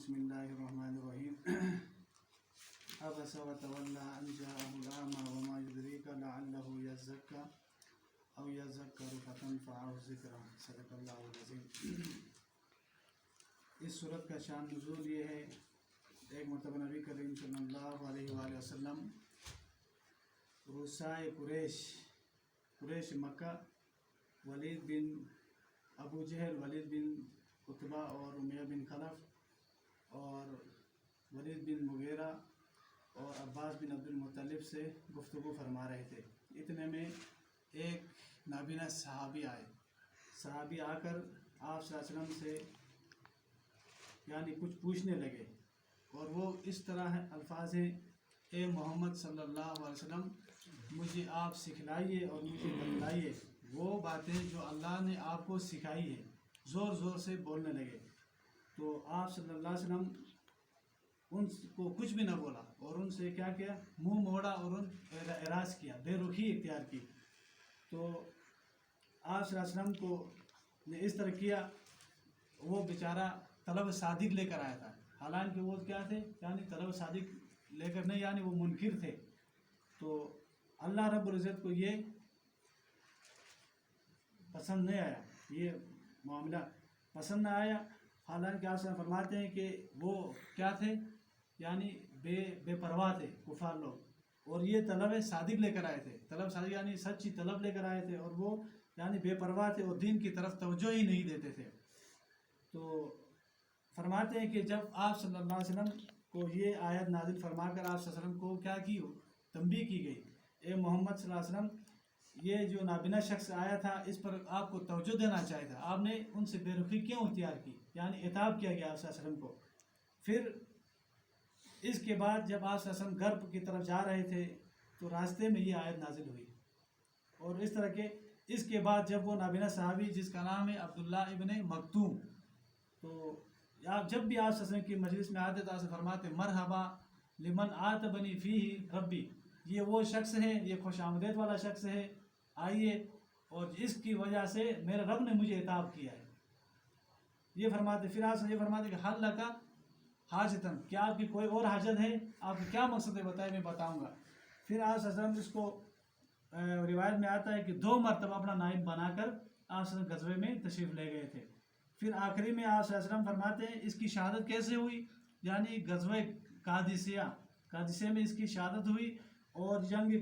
بسم اللہ الرحمن الرحیم عبس وتولى ان جاءه الاعمى وما يدريك لعله يزكى او يذكر فتنفعه الذکرى صدق اللہ العظیم۔ اس صورت کا شان نزول یہ ہے، ایک مرتبہ نبی کریم صلی اللہ علیہ وآلہ وسلم رؤسائے قریش مکہ ولید بن ابو جہل، ولید بن عتبہ اور امیہ بن خلف اور ولید بن مغیرہ اور عباس بن عبد المطلب سے گفتگو فرما رہے تھے۔ اتنے میں ایک نابینا صحابی آ کر آپ صلی اللہ علیہ وسلم سے کچھ پوچھنے لگے، اور وہ اس طرح الفاظ ہیں: اے محمد صلی اللہ علیہ وسلم، مجھے آپ سکھلائیے اور مجھے بتلائیے وہ باتیں جو اللہ نے آپ کو سکھائی ہے۔ زور سے بولنے لگے، تو آپ صلی اللہ علیہ وسلم ان کو کچھ بھی نہ بولا اور ان سے کیا منہ موڑا اور اعراض کیا، بے رخی اختیار کی۔ تو آپ صلی اللہ علیہ وسلم کو نے اس طرح کیا، وہ بیچارہ طلب صادق لے کر آیا تھا، حالانکہ وہ کیا تھے، طلب صادق لے کر نہیں، وہ منکر تھے۔ تو اللہ رب العزت کو یہ پسند نہیں آیا، یہ معاملہ پسند نہ آیا۔ حالانکہ آپ فرماتے ہیں کہ وہ کیا تھے، بے پرواہ تھے کفار لوگ، اور یہ طلب صادق لے کر آئے تھے۔ طلب صادق سچی طلب لے کر آئے تھے، اور وہ بے پرواہ تھے اور دین کی طرف توجہ ہی نہیں دیتے تھے۔ تو فرماتے ہیں کہ جب آپ صلی اللہ علیہ وسلم کو یہ آیت نازل فرما کر آپ صلی اللہ علیہ وسلم کو کیا کی تنبیہ کی گئی، اے محمد صلی اللہ علیہ وسلم، یہ جو نابینا شخص آیا تھا اس پر آپ کو توجہ دینا چاہیے تھا، آپ نے ان سے بے رخی کیوں اختیار کی، عتاب کیا گیا آپ صلی اللہ علیہ وسلم کو۔ پھر اس کے بعد جب آپ صلی اللہ علیہ وسلم غرب کی طرف جا رہے تھے تو راستے میں یہ آیت نازل ہوئی، اور اس طرح کے اس کے بعد جب وہ نابینا صحابی جس کا نام ہے عبداللہ ابن مکتوم، تو جب بھی آپ صلی اللہ علیہ وسلم کی مجلس میں آتے تو آپ سے فرماتے مرحبا لمن آتبنی فیہ ربی، یہ وہ شخص ہے، یہ خوش آمدید والا شخص ہے، آئیے، اور اس کی وجہ سے میرے رب نے مجھے عتاب کیا ہے، یہ فرماتے۔ پھر آپ یہ فرماتے کہ حل لکا حاجتن، کیا آپ کی کوئی اور حاجت ہے، آپ کی کیا مقصد ہے بتائے، میں بتاؤں گا۔ پھر آپ صلی اللہ علیہ وسلم اس کو روایت میں آتا ہے کہ 2 مرتبہ اپنا نائب بنا کر آپ صلی اللہ علیہ وسلم غزوے میں تشریف لے گئے تھے۔ پھر آخری میں آپ صلی اللہ علیہ وسلم فرماتے ہیں اس کی شہادت کیسے ہوئی، غزوہ قادسیہ میں اس کی شہادت ہوئی، اور جنگ